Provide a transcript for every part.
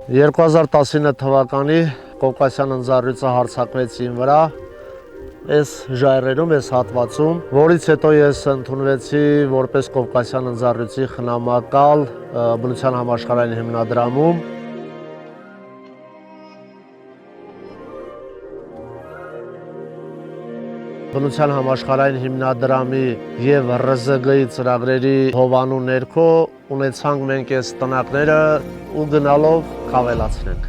2019 թվականի Կովկասյան ընձառյուծը հարձակվեց իմ վրա, այս ժայռերում, այս հատվածում, որից հետո ես ընդունվեցի որպես Կովկասյան ընձառյուծի խնամակալ բնության համաշխարհային հիմնադրամում։ Բնության համաշխարհային հիմնադրամի եւ ՌԶԳ-ի ծրագրերի հովանու ներքո ունեցանք մենք այս տնակները ու գնալով կավելացնենք։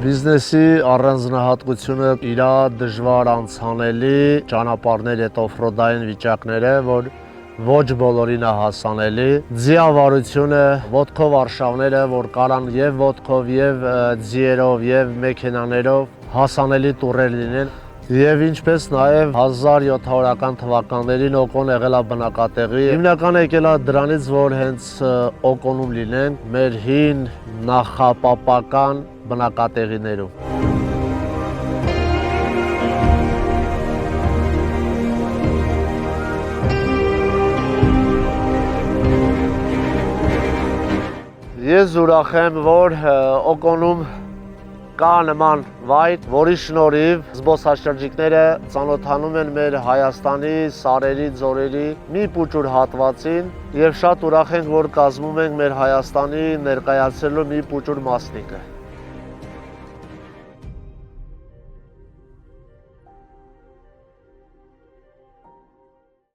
Բիզնեսի առանձնահատկությունը իր դժվար անցանելի ճանապարհներ այդ օֆրոդային վիճակները, որ ոչ բոլորին է հասանելի, ձիավարությունը, ոտքով արշավները, որ կարան եւ ոտքով, եւ ձիերով, եւ մեքենաներով հասանելի տուրեր լինեն, եւ ինչպես նաեւ 1700-ական թվականներին Օկոն եղել է բնակատեղի։ Հիմնականը եկել է դրանից, որ հենց Օկոնում լինեն մեր հին նախապապական բնակատեղիներում։ Ես ուրախ եմ, որ Օկոնում կա նման վայր, որի շնորհիվ զբոսաշրջիկները ծանոթանում են մեր Հայաստանի սարերի, ձորերի մի փուչուր հատվածին եւ շատ ուրախ ենք, որ կազմում ենք մեր Հայաստանի ներկայացնելու մի փուչուր մասնիկը։